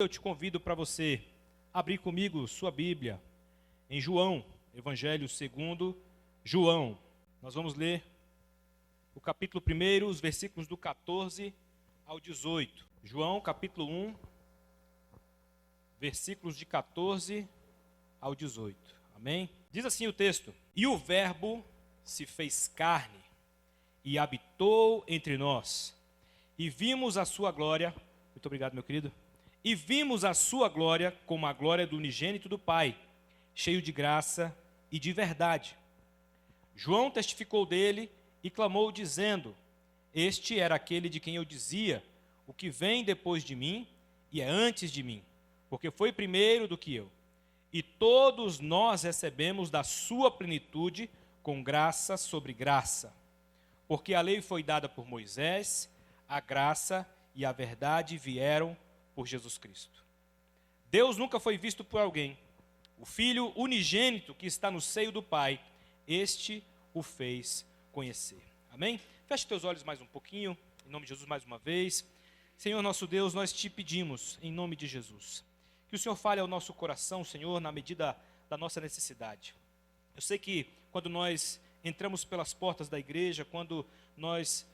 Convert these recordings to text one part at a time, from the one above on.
Eu te convido para você abrir comigo sua Bíblia em João, Evangelho segundo João. Nós vamos ler o capítulo 1, os versículos do 14 ao 18. João, capítulo 1, versículos de 14 ao 18. Amém? Diz assim o texto: E o Verbo se fez carne e habitou entre nós, e vimos a sua glória. Muito obrigado, meu querido. E vimos a sua glória como a glória do unigênito do Pai, cheio de graça e de verdade. João testificou dele e clamou dizendo: Este era aquele de quem eu dizia: O que vem depois de mim e é antes de mim, porque foi primeiro do que eu. E todos nós recebemos da sua plenitude com graça sobre graça. Porque a lei foi dada por Moisés, a graça e a verdade vieram por Jesus Cristo. Deus nunca foi visto por alguém. O Filho unigênito que está no seio do Pai, este o fez conhecer. Amém? Feche teus olhos mais um pouquinho, em nome de Jesus mais uma vez. Senhor nosso Deus, nós te pedimos, em nome de Jesus, que o Senhor fale ao nosso coração, Senhor, na medida da nossa necessidade. Eu sei que quando nós entramos pelas portas da igreja, quando nós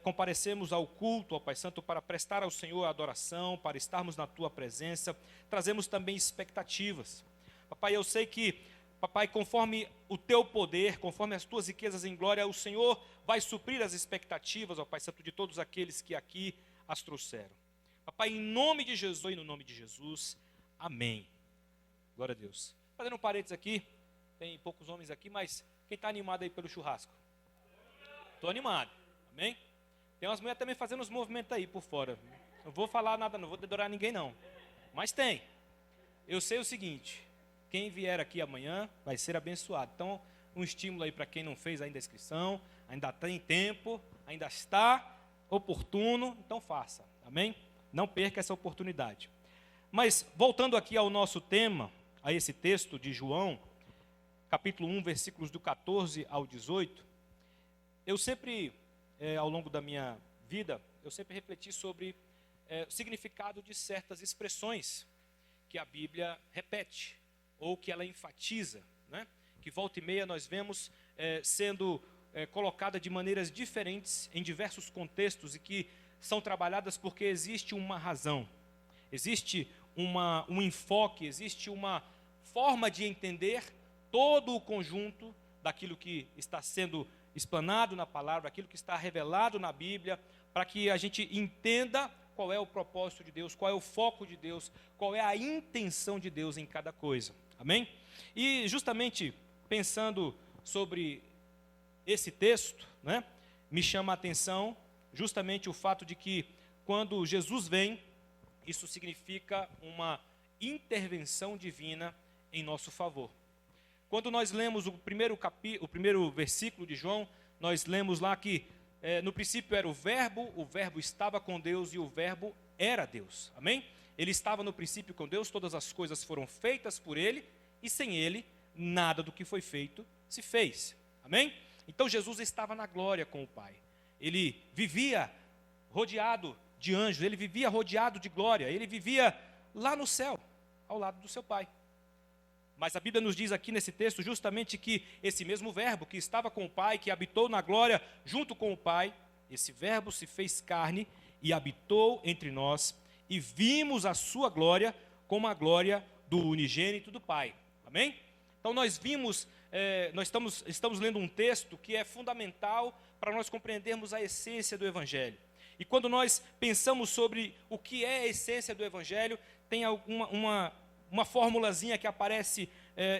comparecemos ao culto, ao Pai Santo, para prestar ao Senhor a adoração, para estarmos na Tua presença, trazemos também expectativas. Papai, eu sei que, Papai, conforme o Teu poder, conforme as Tuas riquezas em glória, o Senhor vai suprir as expectativas, ó Pai Santo, de todos aqueles que aqui as trouxeram. Papai, em nome de Jesus e no nome de Jesus, amém. Glória a Deus. Fazendo um parênteses aqui, tem poucos homens aqui, mas quem está animado aí pelo churrasco? Estou animado. Amém? Tem umas mulheres também fazendo uns movimentos aí por fora. Não vou falar nada, não vou dedorar ninguém não. Mas tem. Eu sei o seguinte: quem vier aqui amanhã vai ser abençoado. Então, um estímulo aí para quem não fez ainda a inscrição. Ainda tem tempo, ainda está oportuno, então faça. Amém? Não perca essa oportunidade. Mas, voltando aqui ao nosso tema, a esse texto de João, capítulo 1, versículos do 14 ao 18, eu sempre... ao longo da minha vida, eu sempre refleti sobre o significado de certas expressões que a Bíblia repete, ou que ela enfatiza, né? Que volta e meia nós vemos sendo colocada de maneiras diferentes em diversos contextos e que são trabalhadas porque existe uma razão, existe um enfoque, existe uma forma de entender todo o conjunto daquilo que está sendo explanado na palavra, aquilo que está revelado na Bíblia, para que a gente entenda qual é o propósito de Deus, qual é o foco de Deus, qual é a intenção de Deus em cada coisa. Amém? E justamente pensando sobre esse texto, né, me chama a atenção justamente o fato de que quando Jesus vem, isso significa uma intervenção divina em nosso favor. Quando nós lemos o primeiro versículo de João, nós lemos lá que no princípio era o Verbo estava com Deus e o Verbo era Deus. Amém? Ele estava no princípio com Deus, todas as coisas foram feitas por Ele, e sem Ele, nada do que foi feito se fez. Amém? Então Jesus estava na glória com o Pai. Ele vivia rodeado de anjos, ele vivia rodeado de glória, ele vivia lá no céu, ao lado do seu Pai. Mas a Bíblia nos diz aqui nesse texto justamente que esse mesmo Verbo que estava com o Pai, que habitou na glória junto com o Pai, esse Verbo se fez carne e habitou entre nós, e vimos a sua glória como a glória do unigênito do Pai. Amém? Então nós vimos, nós estamos lendo um texto que é fundamental para nós compreendermos a essência do Evangelho. E quando nós pensamos sobre o que é a essência do Evangelho, tem uma formulazinha que aparece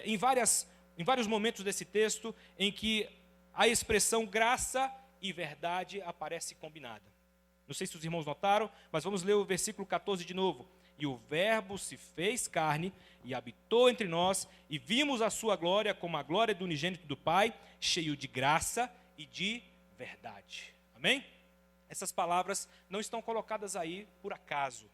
em vários momentos desse texto, em que a expressão graça e verdade aparece combinada. Não sei se os irmãos notaram, mas vamos ler o versículo 14 de novo. E o Verbo se fez carne e habitou entre nós, e vimos a sua glória como a glória do unigênito do Pai, cheio de graça e de verdade. Amém? Essas palavras não estão colocadas aí por acaso.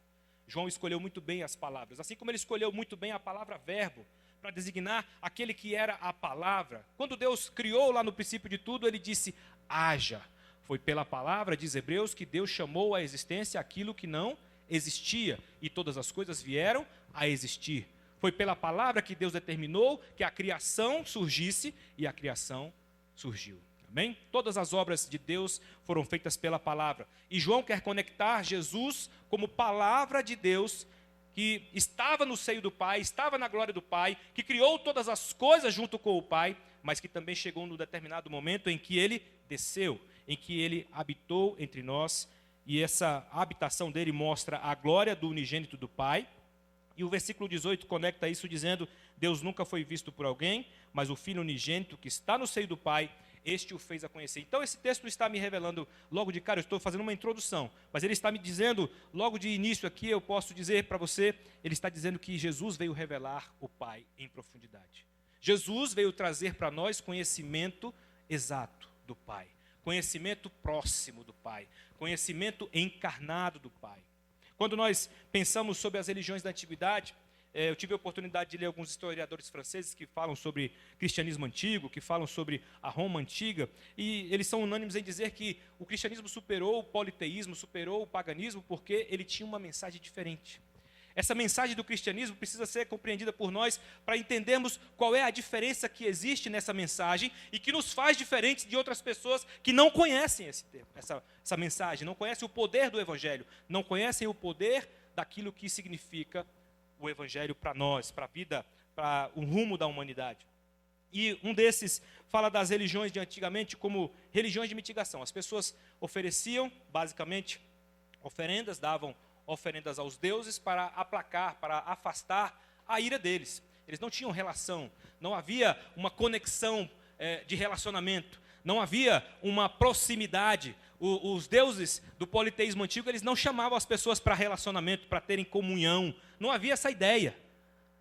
João escolheu muito bem as palavras, assim como ele escolheu muito bem a palavra verbo, para designar aquele que era a palavra. Quando Deus criou lá no princípio de tudo, ele disse, haja. Foi pela palavra, diz Hebreus, que Deus chamou à existência aquilo que não existia e todas as coisas vieram a existir. Foi pela palavra que Deus determinou que a criação surgisse e a criação surgiu. Amém? Todas as obras de Deus foram feitas pela palavra. E João quer conectar Jesus como palavra de Deus, que estava no seio do Pai, estava na glória do Pai, que criou todas as coisas junto com o Pai, mas que também chegou no determinado momento em que ele desceu, em que ele habitou entre nós, e essa habitação dele mostra a glória do unigênito do Pai. E o versículo 18 conecta isso dizendo: Deus nunca foi visto por alguém, mas o Filho unigênito que está no seio do Pai, este o fez a conhecer. Então esse texto está me revelando, logo de cara, eu estou fazendo uma introdução, mas ele está me dizendo, logo de início aqui, eu posso dizer para você, ele está dizendo que Jesus veio revelar o Pai em profundidade. Jesus veio trazer para nós conhecimento exato do Pai, conhecimento próximo do Pai, conhecimento encarnado do Pai. Quando nós pensamos sobre as religiões da antiguidade, eu tive a oportunidade de ler alguns historiadores franceses que falam sobre cristianismo antigo, que falam sobre a Roma antiga, e eles são unânimes em dizer que o cristianismo superou o politeísmo, superou o paganismo, porque ele tinha uma mensagem diferente. Essa mensagem do cristianismo precisa ser compreendida por nós para entendermos qual é a diferença que existe nessa mensagem e que nos faz diferentes de outras pessoas que não conhecem essa mensagem, não conhecem o poder do Evangelho, não conhecem o poder daquilo que significa o Evangelho para nós, para a vida, para o rumo da humanidade. E um desses fala das religiões de antigamente como religiões de mitigação. As pessoas ofereciam, basicamente, oferendas, davam oferendas aos deuses para aplacar, para afastar a ira deles. Eles não tinham relação, não havia uma conexão de relacionamento, não havia uma proximidade. Os deuses do politeísmo antigo, eles não chamavam as pessoas para relacionamento, para terem comunhão. Não havia essa ideia.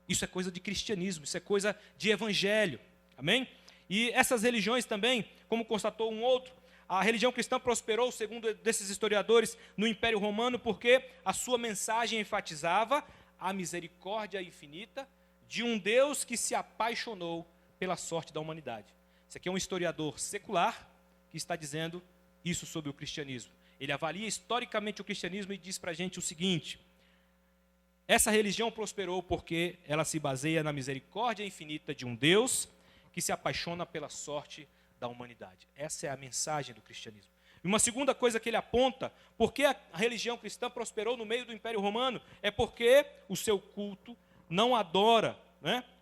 Isso é coisa de cristianismo, isso é coisa de evangelho. Amém? E essas religiões também, como constatou um outro, a religião cristã prosperou, segundo desses historiadores, no Império Romano, porque a sua mensagem enfatizava a misericórdia infinita de um Deus que se apaixonou pela sorte da humanidade. Esse aqui é um historiador secular que está dizendo isso sobre o cristianismo. Ele avalia historicamente o cristianismo e diz para a gente o seguinte: essa religião prosperou porque ela se baseia na misericórdia infinita de um Deus que se apaixona pela sorte da humanidade. Essa é a mensagem do cristianismo. E uma segunda coisa que ele aponta, porque a religião cristã prosperou no meio do Império Romano, é porque o seu culto não adora,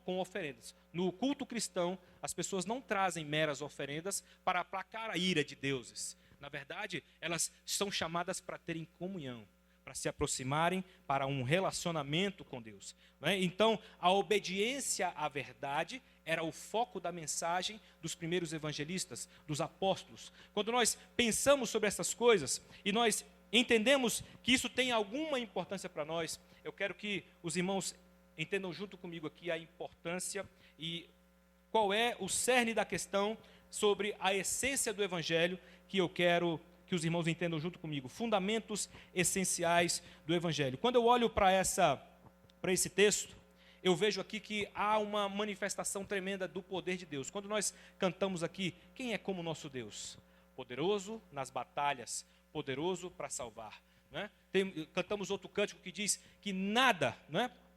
com oferendas. No culto cristão, as pessoas não trazem meras oferendas para aplacar a ira de deuses. Na verdade, elas são chamadas para terem comunhão, para se aproximarem para um relacionamento com Deus. Então, a obediência à verdade era o foco da mensagem dos primeiros evangelistas, dos apóstolos. Quando nós pensamos sobre essas coisas e nós entendemos que isso tem alguma importância para nós, eu quero que os irmãos entendam junto comigo aqui a importância e qual é o cerne da questão sobre a essência do evangelho que eu quero que os irmãos entendam junto comigo. Fundamentos essenciais do evangelho. Quando eu olho para esse texto, eu vejo aqui que há uma manifestação tremenda do poder de Deus. Quando nós cantamos aqui, quem é como nosso Deus? Poderoso nas batalhas, poderoso para salvar. Cantamos outro cântico que diz que nada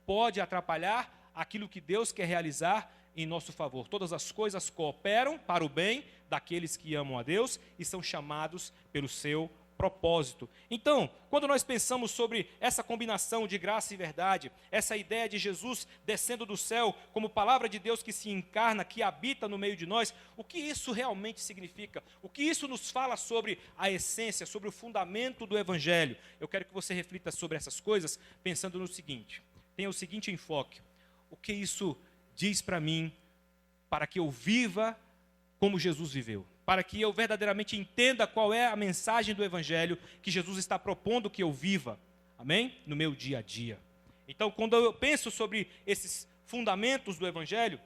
pode atrapalhar aquilo que Deus quer realizar em nosso favor. Todas as coisas cooperam para o bem daqueles que amam a Deus e são chamados pelo seu propósito. Então, quando nós pensamos sobre essa combinação de graça e verdade, essa ideia de Jesus descendo do céu como palavra de Deus que se encarna, que habita no meio de nós, o que isso realmente significa? O que isso nos fala sobre a essência, sobre o fundamento do evangelho? Eu quero que você reflita sobre essas coisas pensando no seguinte: tenha o seguinte enfoque: o que isso diz para mim, para que eu viva como Jesus viveu, para que eu verdadeiramente entenda qual é a mensagem do evangelho que Jesus está propondo que eu viva, amém? No meu dia a dia. Então, quando eu penso sobre esses fundamentos do evangelho,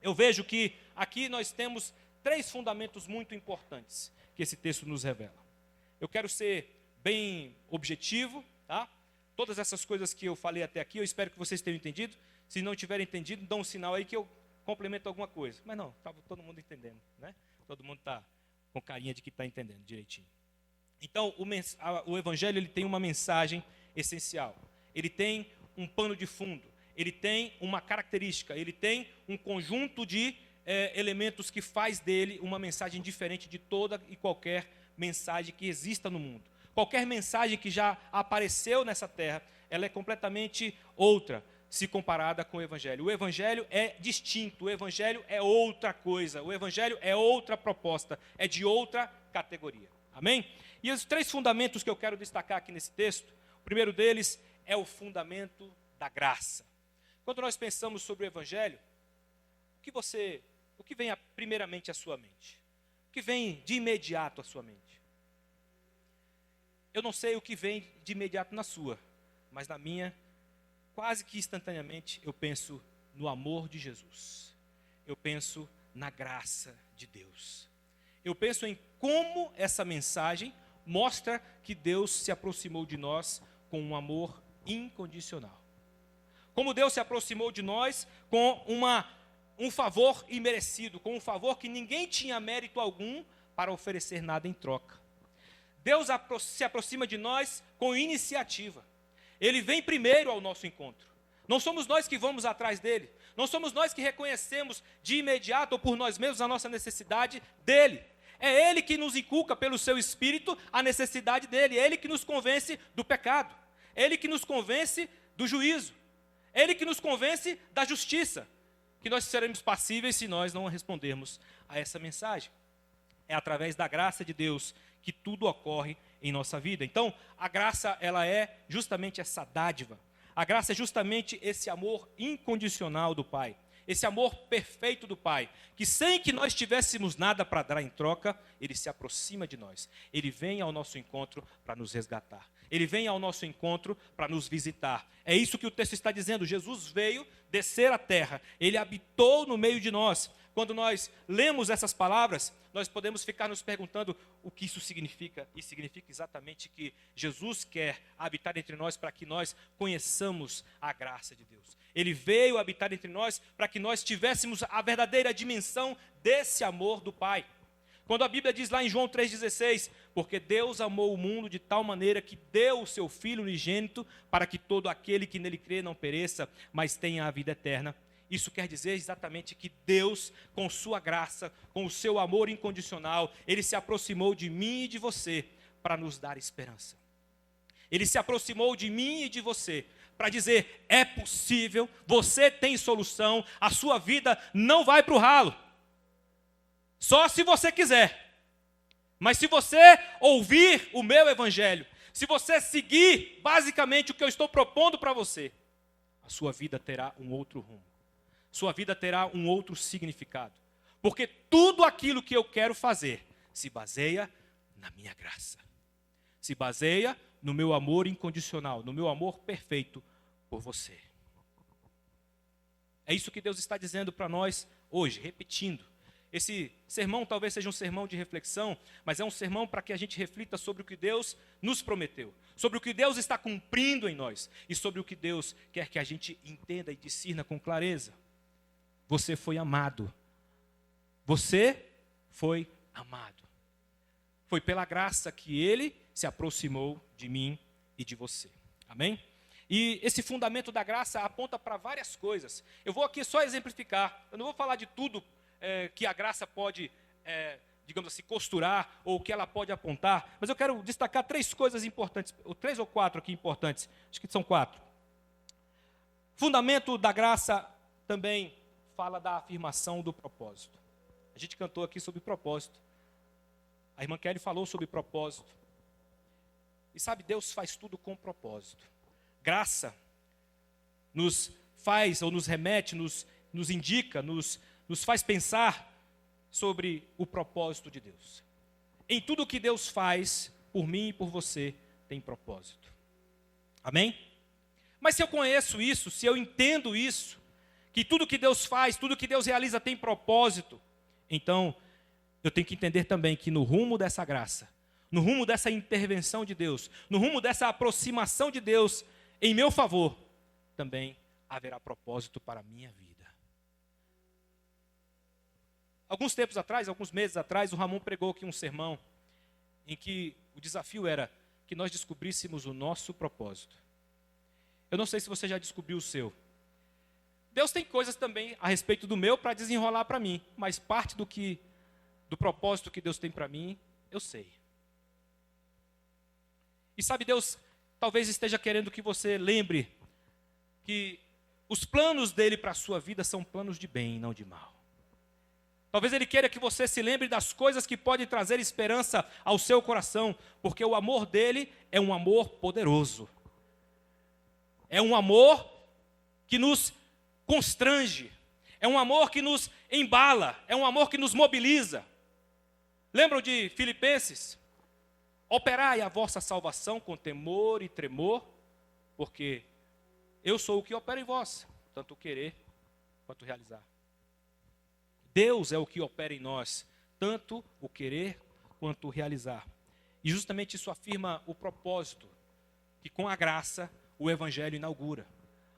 eu vejo que aqui nós temos 3 fundamentos muito importantes que esse texto nos revela. Eu quero ser bem objetivo, tá? Todas essas coisas que eu falei até aqui, eu espero que vocês tenham entendido. Se não tiverem entendido, dão um sinal aí que eu complemento alguma coisa. Mas não, estava todo mundo entendendo, Todo mundo está com carinha de que está entendendo direitinho. Então, o evangelho ele tem uma mensagem essencial. Ele tem um pano de fundo, ele tem uma característica, ele tem um conjunto de elementos que faz dele uma mensagem diferente de toda e qualquer mensagem que exista no mundo. Qualquer mensagem que já apareceu nessa terra, ela é completamente outra se comparada com o Evangelho. O Evangelho é distinto, o Evangelho é outra coisa, o Evangelho é outra proposta, é de outra categoria. Amém? E os 3 fundamentos que eu quero destacar aqui nesse texto, o primeiro deles é o fundamento da graça. Quando nós pensamos sobre o Evangelho, o que vem primeiramente à sua mente? O que vem de imediato à sua mente? Eu não sei o que vem de imediato na sua, mas na minha, quase que instantaneamente, eu penso no amor de Jesus. Eu penso na graça de Deus. Eu penso em como essa mensagem mostra que Deus se aproximou de nós com um amor incondicional. Como Deus se aproximou de nós com um favor imerecido, com um favor que ninguém tinha mérito algum para oferecer nada em troca. Deus se aproxima de nós com iniciativa. Ele vem primeiro ao nosso encontro. Não somos nós que vamos atrás dele. Não somos nós que reconhecemos de imediato ou por nós mesmos a nossa necessidade dele. É ele que nos inculca pelo seu Espírito a necessidade dele. É ele que nos convence do pecado. É ele que nos convence do juízo. É ele que nos convence da justiça. Que nós seremos passíveis se nós não respondermos a essa mensagem. É através da graça de Deus que tudo ocorre em nossa vida. Então, a graça, ela é justamente essa dádiva. A graça é justamente esse amor incondicional do Pai. Esse amor perfeito do Pai, que sem que nós tivéssemos nada para dar em troca, Ele se aproxima de nós. Ele vem ao nosso encontro para nos resgatar. Ele vem ao nosso encontro para nos visitar. É isso que o texto está dizendo. Jesus veio descer à terra. Ele habitou no meio de nós. Quando nós lemos essas palavras, nós podemos ficar nos perguntando o que isso significa. E significa exatamente que Jesus quer habitar entre nós para que nós conheçamos a graça de Deus. Ele veio habitar entre nós para que nós tivéssemos a verdadeira dimensão desse amor do Pai. Quando a Bíblia diz lá em João 3,16, porque Deus amou o mundo de tal maneira que deu o seu Filho unigênito para que todo aquele que nele crê não pereça, mas tenha a vida eterna. Isso quer dizer exatamente que Deus, com sua graça, com o seu amor incondicional, Ele se aproximou de mim e de você para nos dar esperança. Ele se aproximou de mim e de você para dizer, é possível, você tem solução, a sua vida não vai para o ralo. Só se você quiser. Mas se você ouvir o meu evangelho, se você seguir basicamente o que eu estou propondo para você, a sua vida terá um outro rumo. Sua vida terá um outro significado. Porque tudo aquilo que eu quero fazer se baseia na minha graça. Se baseia no meu amor incondicional, no meu amor perfeito por você. É isso que Deus está dizendo para nós hoje, repetindo. Esse sermão talvez seja um sermão de reflexão, mas é um sermão para que a gente reflita sobre o que Deus nos prometeu, sobre o que Deus está cumprindo em nós e sobre o que Deus quer que a gente entenda e discirna com clareza. Você foi amado. Você foi amado. Foi pela graça que Ele se aproximou de mim e de você. Amém? E esse fundamento da graça aponta para várias coisas. Eu vou aqui só exemplificar. Eu não vou falar de tudo que a graça pode, digamos assim, costurar ou que ela pode apontar, mas eu quero destacar 3 coisas importantes, ou 3 ou 4 aqui importantes, acho que são 4. Fundamento da graça também fala da afirmação do propósito. A gente cantou aqui sobre propósito. A irmã Kelly falou sobre propósito. E sabe, Deus faz tudo com propósito. Graça nos faz, ou nos remete, nos indica, nos faz pensar sobre o propósito de Deus. Em tudo que Deus faz, por mim e por você, tem propósito. Amém? Mas se eu conheço isso, se eu entendo isso, que tudo que Deus faz, tudo que Deus realiza tem propósito, então eu tenho que entender também que no rumo dessa graça, no rumo dessa intervenção de Deus, no rumo dessa aproximação de Deus em meu favor, também haverá propósito para a minha vida. Alguns tempos atrás, alguns meses atrás, o Ramon pregou aqui um sermão em que o desafio era que nós descobríssemos o nosso propósito. Eu não sei se você já descobriu o seu. Deus tem coisas também a respeito do meu para desenrolar para mim, mas parte do propósito que Deus tem para mim, eu sei. E sabe, Deus talvez esteja querendo que você lembre que os planos dele para a sua vida são planos de bem, não de mal. Talvez ele queira que você se lembre das coisas que podem trazer esperança ao seu coração, porque o amor dele é um amor poderoso. É um amor que nos constrange. É um amor que nos embala. É um amor que nos mobiliza. Lembram de Filipenses? Operai a vossa salvação com temor e tremor, porque eu sou o que opera em vós, tanto o querer quanto o realizar. Deus é o que opera em nós, tanto o querer quanto o realizar. E justamente isso afirma o propósito que com a graça o Evangelho inaugura.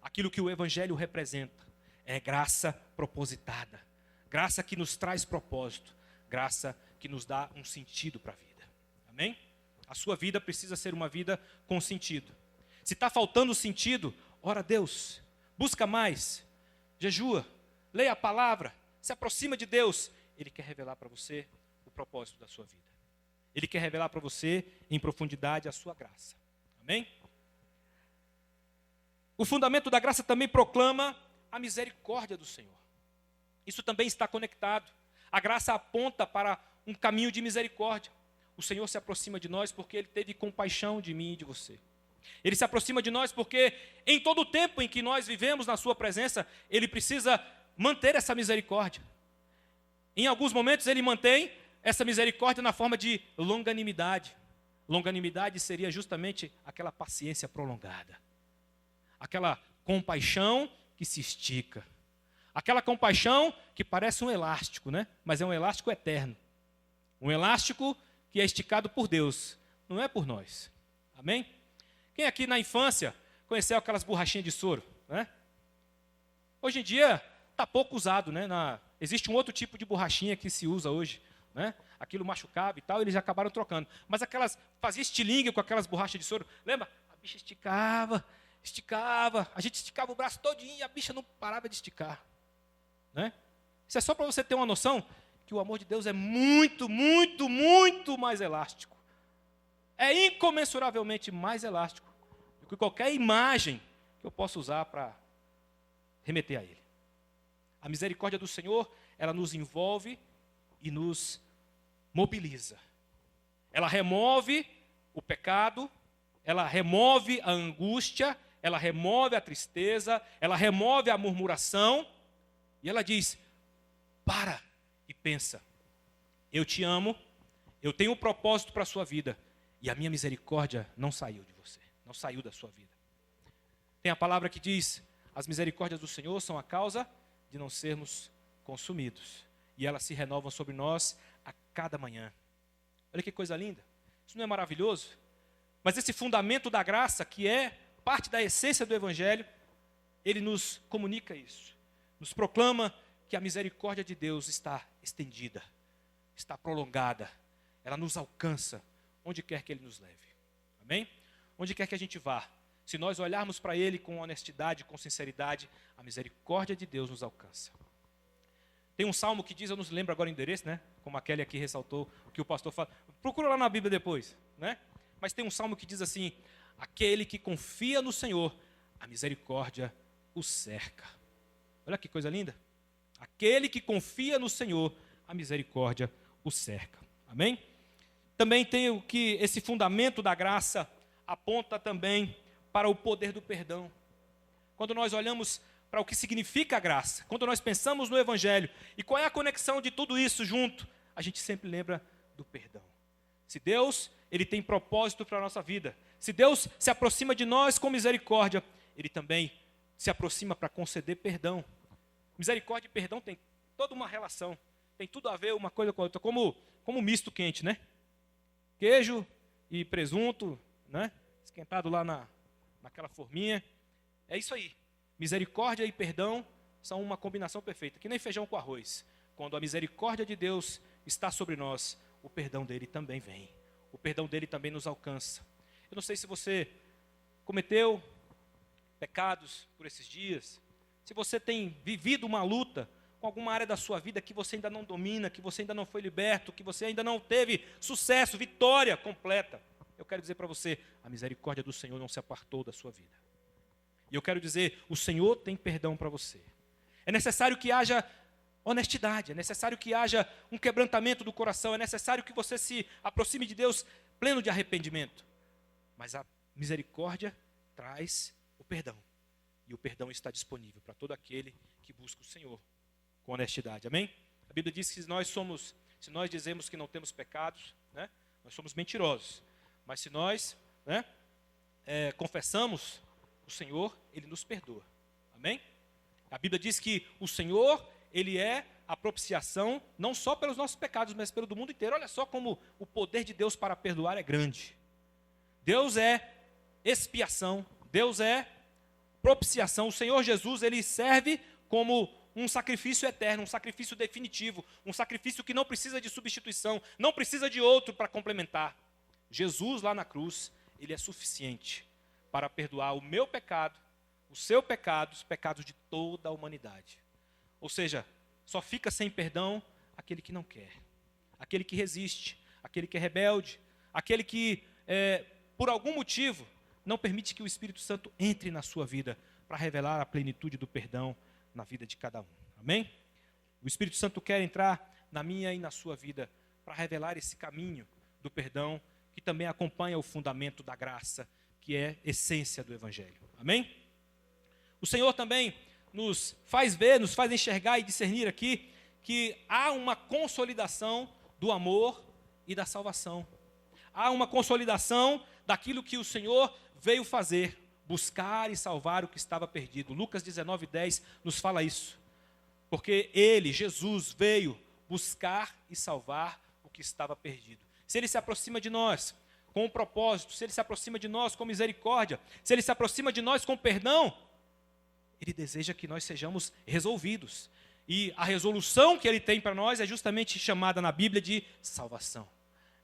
Aquilo que o Evangelho representa é graça propositada, graça que nos traz propósito, graça que nos dá um sentido para a vida. Amém? A sua vida precisa ser uma vida com sentido. Se está faltando sentido, ora a Deus, busca mais, jejua, leia a palavra, se aproxima de Deus. Ele quer revelar para você o propósito da sua vida. Ele quer revelar para você em profundidade a sua graça. Amém? O fundamento da graça também proclama a misericórdia do Senhor. Isso também está conectado. A graça aponta para um caminho de misericórdia. O Senhor se aproxima de nós porque Ele teve compaixão de mim e de você. Ele se aproxima de nós porque em todo o tempo em que nós vivemos na sua presença, Ele precisa manter essa misericórdia. Em alguns momentos Ele mantém essa misericórdia na forma de longanimidade. Longanimidade seria justamente aquela paciência prolongada. Aquela compaixão que se estica. Aquela compaixão que parece um elástico, né? Mas é um elástico eterno. Um elástico que é esticado por Deus, não é por nós. Amém? Quem aqui na infância conheceu aquelas borrachinhas de soro, né? Hoje em dia está pouco usado, né? Existe um outro tipo de borrachinha que se usa hoje, né? Aquilo machucava e tal, eles acabaram trocando. Mas aquelas, fazia estilingue com aquelas borrachas de soro, lembra? A bicha esticava, a gente esticava o braço todinho e a bicha não parava de esticar, né? Isso é só para você ter uma noção que o amor de Deus é muito, muito, muito mais elástico. É incomensuravelmente mais elástico do que qualquer imagem que eu possa usar para remeter a Ele. A misericórdia do Senhor, ela nos envolve e nos mobiliza. Ela remove o pecado, ela remove a angústia, ela remove a tristeza, ela remove a murmuração, e ela diz: para e pensa, eu te amo, eu tenho um propósito para a sua vida, e a minha misericórdia não saiu de você, não saiu da sua vida. Tem a palavra que diz: as misericórdias do Senhor são a causa de não sermos consumidos, e elas se renovam sobre nós a cada manhã. Olha que coisa linda, isso não é maravilhoso? Mas esse fundamento da graça, que é parte da essência do Evangelho, ele nos comunica isso, nos proclama que a misericórdia de Deus está estendida, está prolongada, ela nos alcança onde quer que Ele nos leve. Amém? Onde quer que a gente vá, se nós olharmos para Ele com honestidade, com sinceridade, a misericórdia de Deus nos alcança. Tem um salmo que diz, eu não lembro agora o endereço, né? Como a Kelly aqui ressaltou, o que o pastor fala. Procura lá na Bíblia depois, né? Mas tem um salmo que diz assim: aquele que confia no Senhor, a misericórdia o cerca. Olha que coisa linda. Aquele que confia no Senhor, a misericórdia o cerca. Amém? Também tem o que esse fundamento da graça aponta também para o poder do perdão. Quando nós olhamos para o que significa a graça, quando nós pensamos no Evangelho, e qual é a conexão de tudo isso junto, a gente sempre lembra do perdão. Se Deus, Ele tem propósito para a nossa vida, se Deus se aproxima de nós com misericórdia, Ele também se aproxima para conceder perdão. Misericórdia e perdão tem toda uma relação, tem tudo a ver uma coisa com a outra, como misto quente, né? Queijo e presunto, né? Esquentado lá naquela forminha. É isso aí. Misericórdia e perdão são uma combinação perfeita, que nem feijão com arroz. Quando a misericórdia de Deus está sobre nós, o perdão dele também vem. O perdão dele também nos alcança. Eu não sei se você cometeu pecados por esses dias, se você tem vivido uma luta com alguma área da sua vida que você ainda não domina, que você ainda não foi liberto, que você ainda não teve sucesso, vitória completa, eu quero dizer para você, a misericórdia do Senhor não se apartou da sua vida. E eu quero dizer, o Senhor tem perdão para você. É necessário que haja honestidade, é necessário que haja um quebrantamento do coração, é necessário que você se aproxime de Deus pleno de arrependimento. Mas a misericórdia traz o perdão. E o perdão está disponível para todo aquele que busca o Senhor com honestidade. Amém? A Bíblia diz que se nós dizemos que não temos pecados, né, nós somos mentirosos. Mas se nós confessamos o Senhor, Ele nos perdoa. Amém? A Bíblia diz que o Senhor, Ele é a propiciação, não só pelos nossos pecados, mas pelo do mundo inteiro. Olha só como o poder de Deus para perdoar é grande. Deus é expiação, Deus é propiciação. O Senhor Jesus, Ele serve como um sacrifício eterno, um sacrifício definitivo, um sacrifício que não precisa de substituição, não precisa de outro para complementar. Jesus lá na cruz, Ele é suficiente para perdoar o meu pecado, o seu pecado, os pecados de toda a humanidade. Ou seja, só fica sem perdão aquele que não quer, aquele que resiste, aquele que é rebelde, aquele que, por algum motivo, não permite que o Espírito Santo entre na sua vida para revelar a plenitude do perdão na vida de cada um. Amém? O Espírito Santo quer entrar na minha e na sua vida para revelar esse caminho do perdão que também acompanha o fundamento da graça, que é essência do Evangelho. Amém? O Senhor também nos faz ver, nos faz enxergar e discernir aqui que há uma consolidação do amor e da salvação. Há uma consolidação daquilo que o Senhor veio fazer, buscar e salvar o que estava perdido. Lucas 19:10 nos fala isso. Porque Ele, Jesus, veio buscar e salvar o que estava perdido. Se Ele se aproxima de nós com um propósito, se Ele se aproxima de nós com misericórdia, se Ele se aproxima de nós com perdão, Ele deseja que nós sejamos resolvidos. E a resolução que Ele tem para nós é justamente chamada na Bíblia de salvação,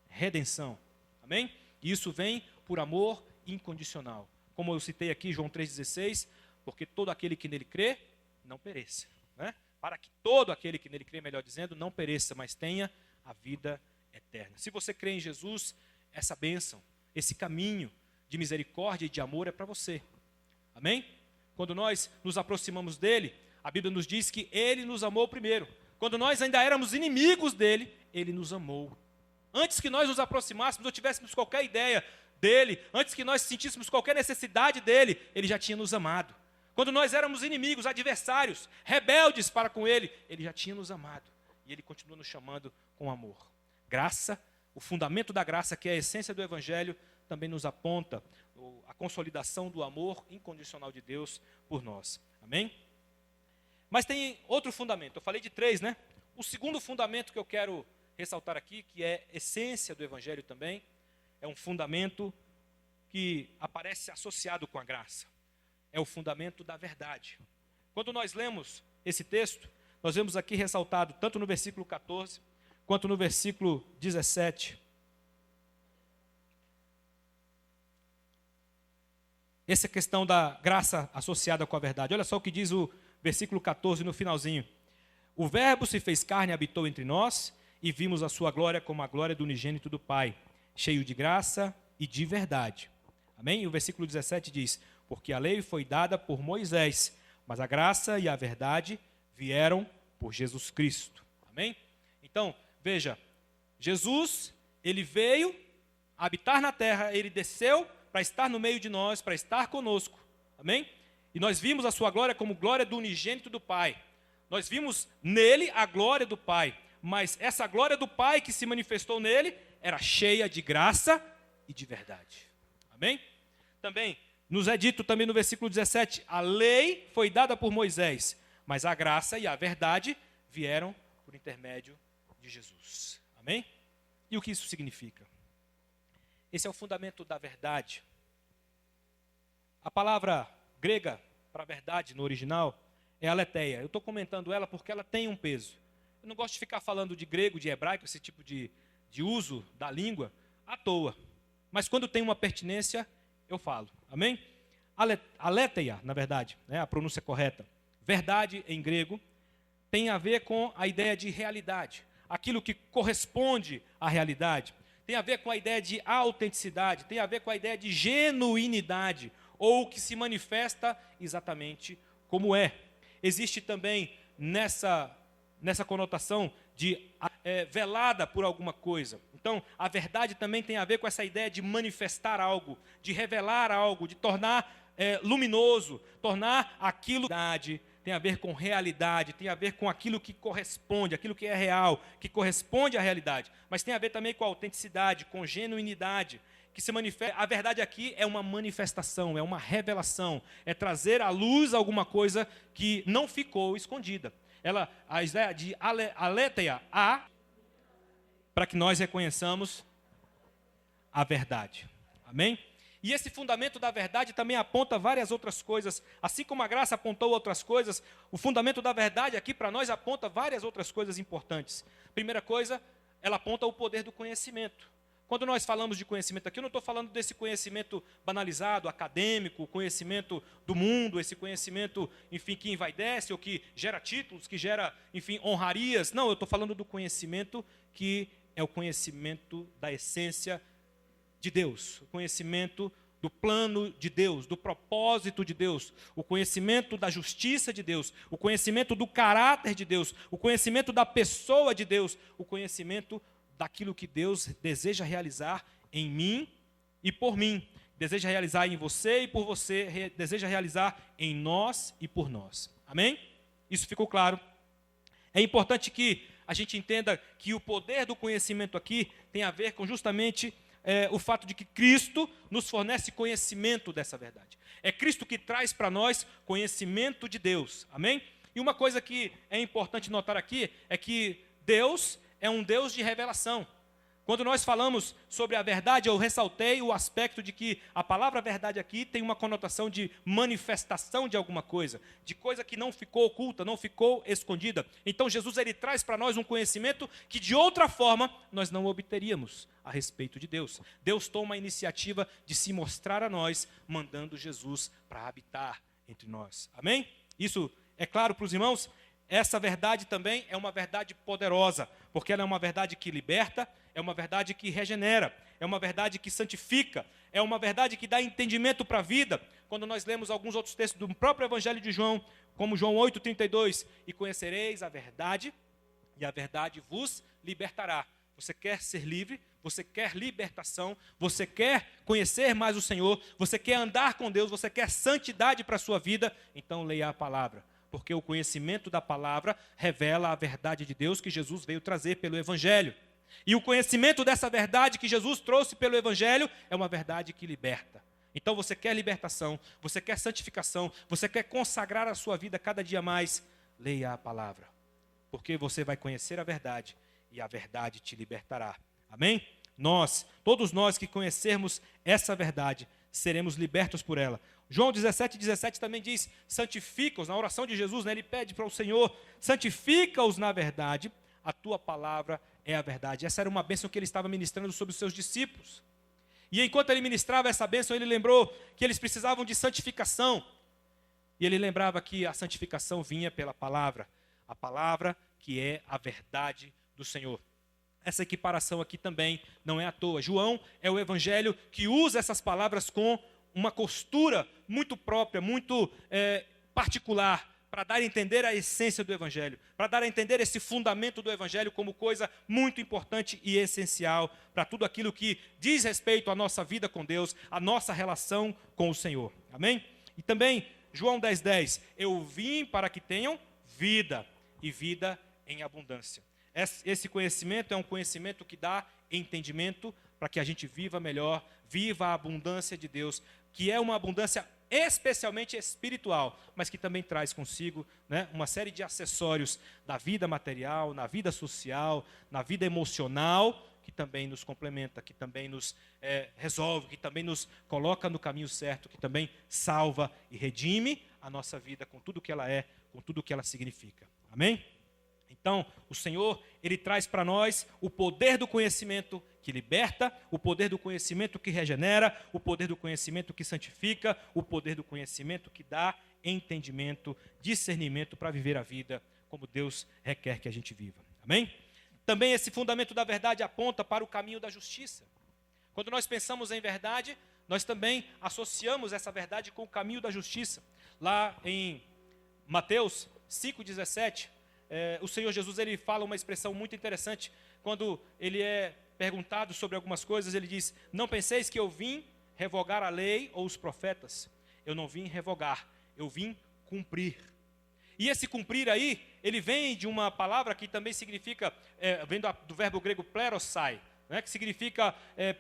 redenção. Amém? E isso vem por amor incondicional. Como eu citei aqui, João 3,16, porque todo aquele que nele crê, não pereça. Né? Para que todo aquele que nele crê, melhor dizendo, não pereça, mas tenha a vida eterna. Se você crê em Jesus, essa bênção, esse caminho de misericórdia e de amor é para você. Amém? Quando nós nos aproximamos dele, a Bíblia nos diz que ele nos amou primeiro. Quando nós ainda éramos inimigos dele, ele nos amou. Antes que nós nos aproximássemos ou tivéssemos qualquer ideia dele, antes que nós sentíssemos qualquer necessidade dele, ele já tinha nos amado. Quando nós éramos inimigos, adversários, rebeldes para com ele, ele já tinha nos amado. E ele continua nos chamando com amor. Graça, o fundamento da graça, que é a essência do Evangelho, também nos aponta a consolidação do amor incondicional de Deus por nós. Amém? Mas tem outro fundamento. Eu falei de 3, né? O segundo fundamento que eu quero ressaltar aqui, que é essência do Evangelho também, é um fundamento que aparece associado com a graça. É o fundamento da verdade. Quando nós lemos esse texto, nós vemos aqui ressaltado, tanto no versículo 14, quanto no versículo 17, essa questão da graça associada com a verdade. Olha só o que diz o versículo 14 no finalzinho. O Verbo se fez carne e habitou entre nós, e vimos a sua glória como a glória do unigênito do Pai, cheio de graça e de verdade. Amém? E o versículo 17 diz, porque a lei foi dada por Moisés, mas a graça e a verdade vieram por Jesus Cristo. Amém? Então, veja, Jesus, ele veio habitar na terra, ele desceu para estar no meio de nós, para estar conosco. Amém? E nós vimos a sua glória como glória do unigênito do Pai. Nós vimos nele a glória do Pai, mas essa glória do Pai que se manifestou nele era cheia de graça e de verdade. Amém? Também nos é dito também no versículo 17, a lei foi dada por Moisés, mas a graça e a verdade vieram por intermédio de Jesus. Amém? E o que isso significa? Esse é o fundamento da verdade. A palavra grega para verdade no original é aletheia. Eu estou comentando ela porque ela tem um peso. Eu não gosto de ficar falando de grego, de hebraico, esse tipo de uso da língua, à toa. Mas quando tem uma pertinência, eu falo. Amém? aletheia, na verdade, né, a pronúncia correta, verdade em grego, tem a ver com a ideia de realidade, aquilo que corresponde à realidade. Tem a ver com a ideia de autenticidade, tem a ver com a ideia de genuinidade, ou que se manifesta exatamente como é. Existe também nessa conotação de velada por alguma coisa. Então, a verdade também tem a ver com essa ideia de manifestar algo, de revelar algo, de tornar luminoso, tornar aquilo verdade. Tem a ver com realidade, tem a ver com aquilo que corresponde, aquilo que é real, que corresponde à realidade. Mas tem a ver também com a autenticidade, com genuinidade, que se manifesta. A verdade aqui é uma manifestação, é uma revelação, é trazer à luz alguma coisa que não ficou escondida. A ideia de aletheia, para que nós reconheçamos a verdade. Amém? E esse fundamento da verdade também aponta várias outras coisas. Assim como a graça apontou outras coisas, o fundamento da verdade aqui para nós aponta várias outras coisas importantes. Primeira coisa, ela aponta o poder do conhecimento. Quando nós falamos de conhecimento aqui, eu não estou falando desse conhecimento banalizado, acadêmico, conhecimento do mundo, esse conhecimento, enfim, que envaidece ou que gera títulos, que gera, enfim, honrarias. Não, eu estou falando do conhecimento que é o conhecimento da essência de Deus, o conhecimento do plano de Deus, do propósito de Deus, o conhecimento da justiça de Deus, o conhecimento do caráter de Deus, o conhecimento da pessoa de Deus, o conhecimento daquilo que Deus deseja realizar em mim e por mim, deseja realizar em você e por você, deseja realizar em nós e por nós. Amém? Isso ficou claro? É importante que a gente entenda que o poder do conhecimento aqui tem a ver com justamente o fato de que Cristo nos fornece conhecimento dessa verdade. É Cristo que traz para nós conhecimento de Deus. Amém? E uma coisa que é importante notar aqui é que Deus é um Deus de revelação. Quando nós falamos sobre a verdade, eu ressaltei o aspecto de que a palavra verdade aqui tem uma conotação de manifestação de alguma coisa, de coisa que não ficou oculta, não ficou escondida. Então Jesus ele traz para nós um conhecimento que de outra forma nós não obteríamos a respeito de Deus. Deus toma a iniciativa de se mostrar a nós, mandando Jesus para habitar entre nós. Amém? Isso é claro para os irmãos? Essa verdade também é uma verdade poderosa, porque ela é uma verdade que liberta, é uma verdade que regenera, é uma verdade que santifica, é uma verdade que dá entendimento para a vida. Quando nós lemos alguns outros textos do próprio Evangelho de João, como João 8,32, e conhecereis a verdade, e a verdade vos libertará. Você quer ser livre? Você quer libertação? Você quer conhecer mais o Senhor? Você quer andar com Deus? Você quer santidade para a sua vida? Então leia a palavra. Porque o conhecimento da palavra revela a verdade de Deus que Jesus veio trazer pelo Evangelho. E o conhecimento dessa verdade que Jesus trouxe pelo Evangelho é uma verdade que liberta. Então você quer libertação, você quer santificação, você quer consagrar a sua vida cada dia mais, leia a palavra. Porque você vai conhecer a verdade e a verdade te libertará. Amém? Todos nós que conhecermos essa verdade, seremos libertos por ela. João 17,17 também diz, santifica-os, na oração de Jesus, né, ele pede para o Senhor, santifica-os na verdade, a tua palavra é a verdade. Essa era uma bênção que ele estava ministrando sobre os seus discípulos. E enquanto ele ministrava essa bênção, ele lembrou que eles precisavam de santificação. E ele lembrava que a santificação vinha pela palavra, a palavra que é a verdade do Senhor. Essa equiparação aqui também não é à toa. João é o evangelho que usa essas palavras com uma costura muito própria, muito particular, para dar a entender a essência do Evangelho, para dar a entender esse fundamento do Evangelho como coisa muito importante e essencial para tudo aquilo que diz respeito à nossa vida com Deus, à nossa relação com o Senhor. Amém? E também, João 10,10, eu vim para que tenham vida, e vida em abundância. Esse conhecimento é um conhecimento que dá entendimento para que a gente viva melhor, viva a abundância de Deus, que é uma abundância especialmente espiritual, mas que também traz consigo, né, uma série de acessórios da vida material, na vida social, na vida emocional, que também nos complementa, que também nos resolve, que também nos coloca no caminho certo, que também salva e redime a nossa vida com tudo que ela é, com tudo que ela significa. Amém? Então, o Senhor, Ele traz para nós o poder do conhecimento que liberta, o poder do conhecimento que regenera, o poder do conhecimento que santifica, o poder do conhecimento que dá entendimento, discernimento para viver a vida como Deus requer que a gente viva. Amém? Também esse fundamento da verdade aponta para o caminho da justiça. Quando nós pensamos em verdade, nós também associamos essa verdade com o caminho da justiça. Lá em Mateus 5,17, o Senhor Jesus ele fala uma expressão muito interessante. Quando ele é perguntado sobre algumas coisas, ele diz: não penseis que eu vim revogar a lei ou os profetas. Eu não vim revogar, eu vim cumprir. E esse cumprir aí, ele vem de uma palavra que também significa, vem do verbo grego plerosai, né, que significa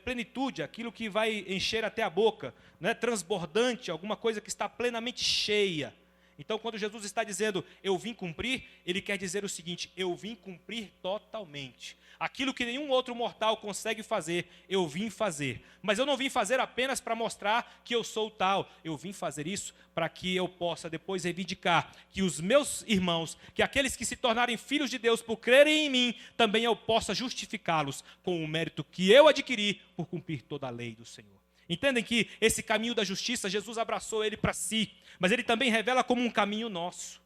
plenitude, aquilo que vai encher até a boca, né, transbordante, alguma coisa que está plenamente cheia. Então, quando Jesus está dizendo, eu vim cumprir, ele quer dizer o seguinte: eu vim cumprir totalmente. Aquilo que nenhum outro mortal consegue fazer, eu vim fazer. Mas eu não vim fazer apenas para mostrar que eu sou tal. Eu vim fazer isso para que eu possa depois reivindicar que os meus irmãos, que aqueles que se tornarem filhos de Deus por crerem em mim, também eu possa justificá-los com o mérito que eu adquiri por cumprir toda a lei do Senhor. Entendem que esse caminho da justiça, Jesus abraçou ele para si, mas ele também revela como um caminho nosso.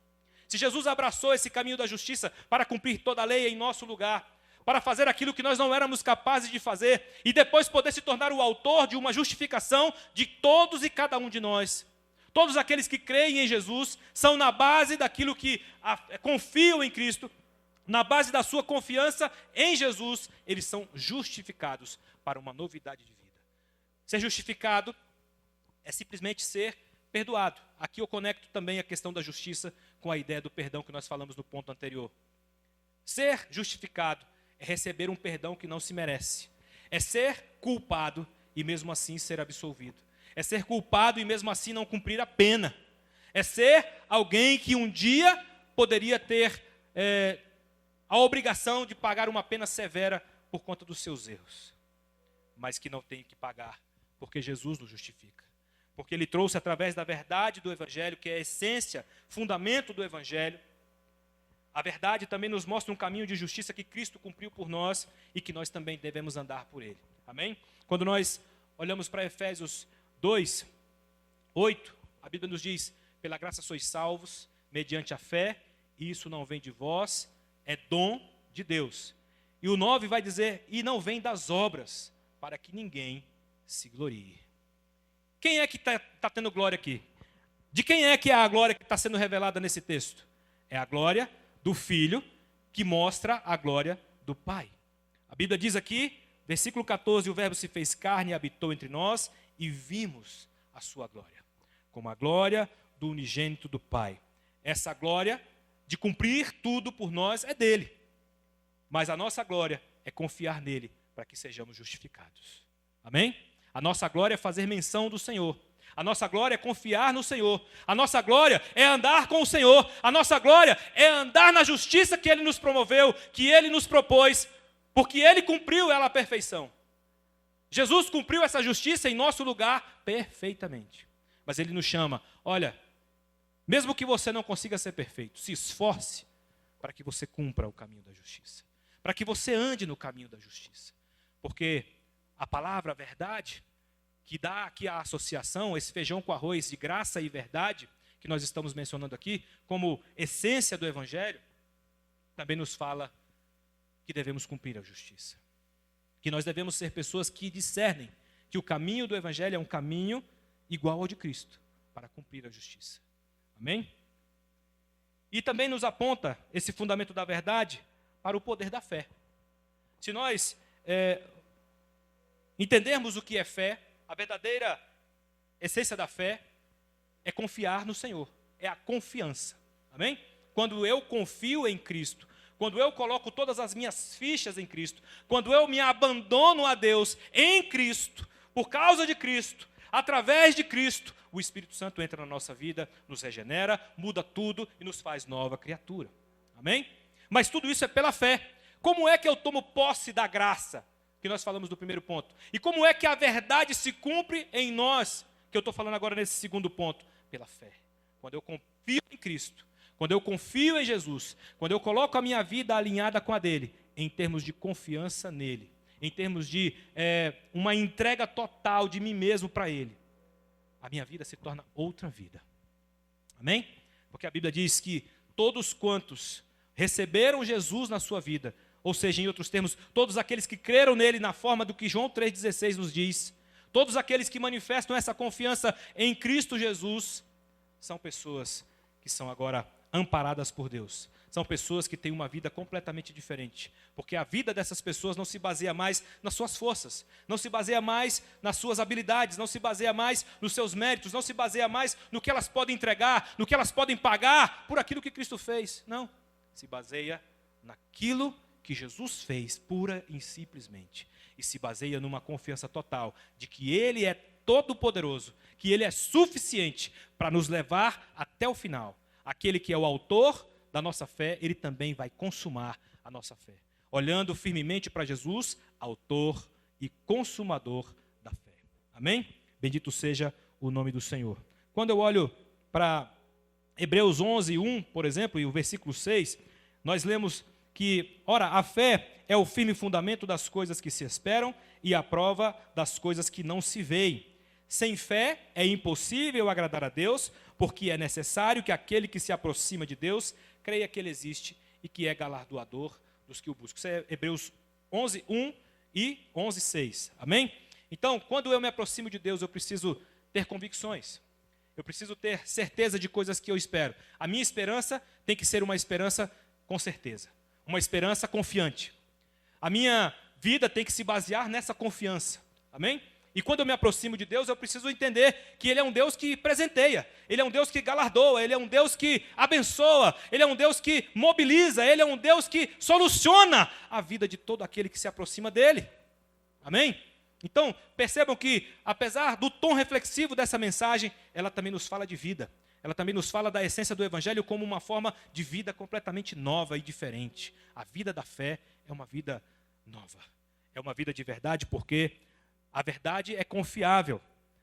Se Jesus abraçou esse caminho da justiça para cumprir toda a lei em nosso lugar, para fazer aquilo que nós não éramos capazes de fazer, e depois poder se tornar o autor de uma justificação de todos e cada um de nós. Todos aqueles que creem em Jesus são na base daquilo que confiam em Cristo, na base da sua confiança em Jesus, eles são justificados para uma novidade de vida. Ser justificado é simplesmente ser perdoado. Aqui eu conecto também a questão da justiça com a ideia do perdão que nós falamos no ponto anterior. Ser justificado é receber um perdão que não se merece. É ser culpado e mesmo assim ser absolvido. É ser culpado e mesmo assim não cumprir a pena. É ser alguém que um dia poderia ter a obrigação de pagar uma pena severa por conta dos seus erros, mas que não tem que pagar, porque Jesus nos justifica. Porque Ele trouxe através da verdade do Evangelho, que é a essência, fundamento do Evangelho. A verdade também nos mostra um caminho de justiça que Cristo cumpriu por nós e que nós também devemos andar por Ele. Amém? Quando nós olhamos para Efésios 2, 8, a Bíblia nos diz: pela graça sois salvos, mediante a fé, e isso não vem de vós, é dom de Deus. E o 9 vai dizer: e não vem das obras, para que ninguém se glorie. Quem é que está tendo glória aqui? De quem é que é a glória que está sendo revelada nesse texto? É a glória do Filho, que mostra a glória do Pai. A Bíblia diz aqui, versículo 14, o verbo se fez carne e habitou entre nós, e vimos a sua glória, como a glória do unigênito do Pai. Essa glória de cumprir tudo por nós é dele, mas a nossa glória é confiar nele para que sejamos justificados. Amém? A nossa glória é fazer menção do Senhor. A nossa glória é confiar no Senhor. A nossa glória é andar com o Senhor. A nossa glória é andar na justiça que Ele nos promoveu, que Ele nos propôs, porque Ele cumpriu ela à perfeição. Jesus cumpriu essa justiça em nosso lugar perfeitamente. Mas Ele nos chama: olha, mesmo que você não consiga ser perfeito, se esforce para que você cumpra o caminho da justiça, para que você ande no caminho da justiça. Porque a palavra verdade, que dá aqui a associação, esse feijão com arroz de graça e verdade, que nós estamos mencionando aqui, como essência do Evangelho, também nos fala que devemos cumprir a justiça. Que nós devemos ser pessoas que discernem que o caminho do Evangelho é um caminho igual ao de Cristo, para cumprir a justiça. Amém? E também nos aponta esse fundamento da verdade para o poder da fé. Se nós entendermos o que é fé, a verdadeira essência da fé é confiar no Senhor, é a confiança. Amém? Quando eu confio em Cristo, quando eu coloco todas as minhas fichas em Cristo, quando eu me abandono a Deus em Cristo, por causa de Cristo, através de Cristo, o Espírito Santo entra na nossa vida, nos regenera, muda tudo e nos faz nova criatura. Amém? Mas tudo isso é pela fé. Como é que eu tomo posse da graça, que nós falamos do primeiro ponto? E como é que a verdade se cumpre em nós, que eu estou falando agora nesse segundo ponto? Pela fé. Quando eu confio em Cristo, quando eu confio em Jesus, quando eu coloco a minha vida alinhada com a dele, em termos de confiança nele, em termos de uma entrega total de mim mesmo para ele, a minha vida se torna outra vida. Amém? Porque a Bíblia diz que todos quantos receberam Jesus na sua vida, ou seja, em outros termos, todos aqueles que creram nele na forma do que João 3,16 nos diz, todos aqueles que manifestam essa confiança em Cristo Jesus, são pessoas que são agora amparadas por Deus. São pessoas que têm uma vida completamente diferente, porque a vida dessas pessoas não se baseia mais nas suas forças, não se baseia mais nas suas habilidades, não se baseia mais nos seus méritos, não se baseia mais no que elas podem entregar, no que elas podem pagar por aquilo que Cristo fez. Não, se baseia naquilo que Jesus fez, pura e simplesmente, e se baseia numa confiança total de que Ele é todo-poderoso, que Ele é suficiente para nos levar até o final. Aquele que é o autor da nossa fé, Ele também vai consumar a nossa fé. Olhando firmemente para Jesus, autor e consumador da fé. Amém? Bendito seja o nome do Senhor. Quando eu olho para Hebreus 11, 1, por exemplo, e o versículo 6, nós lemos que, ora, a fé é o firme fundamento das coisas que se esperam e a prova das coisas que não se veem. Sem fé é impossível agradar a Deus, porque é necessário que aquele que se aproxima de Deus creia que Ele existe e que é galardoador dos que o buscam. Isso é Hebreus 11, 1 e 11, 6. Amém? Então, quando eu me aproximo de Deus, eu preciso ter convicções. Eu preciso ter certeza de coisas que eu espero. A minha esperança tem que ser uma esperança com certeza. Uma esperança confiante. A minha vida tem que se basear nessa confiança. Amém? E quando eu me aproximo de Deus, eu preciso entender que Ele é um Deus que presenteia, Ele é um Deus que galardoa, Ele é um Deus que abençoa, Ele é um Deus que mobiliza, Ele é um Deus que soluciona a vida de todo aquele que se aproxima dEle. Amém? Então, percebam que, apesar do tom reflexivo dessa mensagem, ela também nos fala de vida. Ela também nos fala da essência do Evangelho como uma forma de vida completamente nova e diferente. A vida da fé é uma vida nova. É uma vida de verdade porque a verdade é confiável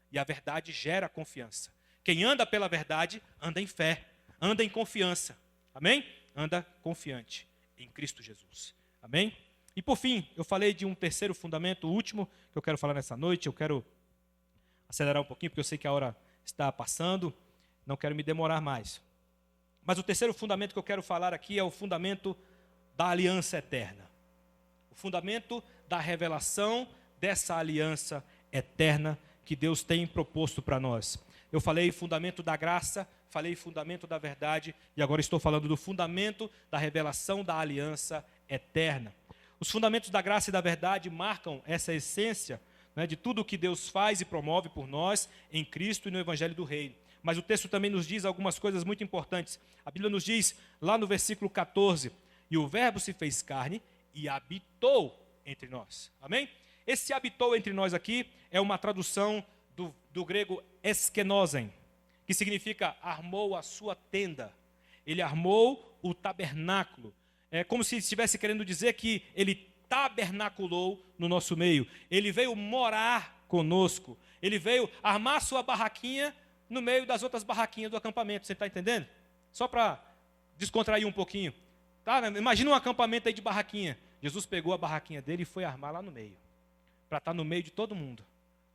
e a verdade gera confiança. Quem anda pela verdade, anda em fé, anda em confiança. Amém? Anda confiante em Cristo Jesus. Amém? E por fim, eu falei de um terceiro fundamento, o último, que eu quero falar nessa noite. Eu quero acelerar um pouquinho, porque eu sei que a hora está passando. Não quero me demorar mais. Mas o terceiro fundamento que eu quero falar aqui é o fundamento da aliança eterna. O fundamento da revelação dessa aliança eterna que Deus tem proposto para nós. Eu falei fundamento da graça, falei fundamento da verdade, e agora estou falando do fundamento da revelação da aliança eterna. Os fundamentos da graça e da verdade marcam essa essência, né, de tudo o que Deus faz e promove por nós em Cristo e no Evangelho do Reino. Mas o texto também nos diz algumas coisas muito importantes. A Bíblia nos diz, lá no versículo 14, e o Verbo se fez carne e habitou entre nós. Amém? Esse habitou entre nós aqui é uma tradução do grego eskenosen, que significa armou a sua tenda. Ele armou o tabernáculo. É como se estivesse querendo dizer que ele tabernaculou no nosso meio. Ele veio morar conosco. Ele veio armar sua barraquinha no meio das outras barraquinhas do acampamento. Você está entendendo? Só para descontrair um pouquinho. Tá? Imagina um acampamento aí de barraquinha. Jesus pegou a barraquinha dele e foi armar lá no meio, para estar no meio de todo mundo.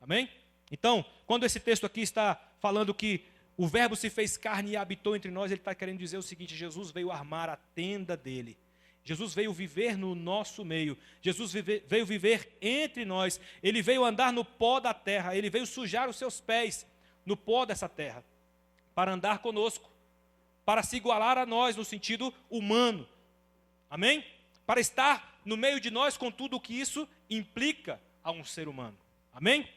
Amém? Então, quando esse texto aqui está falando que o Verbo se fez carne e habitou entre nós, ele está querendo dizer o seguinte: Jesus veio armar a tenda dele. Jesus veio viver no nosso meio. Jesus veio viver entre nós. Ele veio andar no pó da terra. Ele veio sujar os seus pés no pó dessa terra, para andar conosco, para se igualar a nós no sentido humano. Amém? Para estar no meio de nós com tudo o que isso implica a um ser humano. Amém?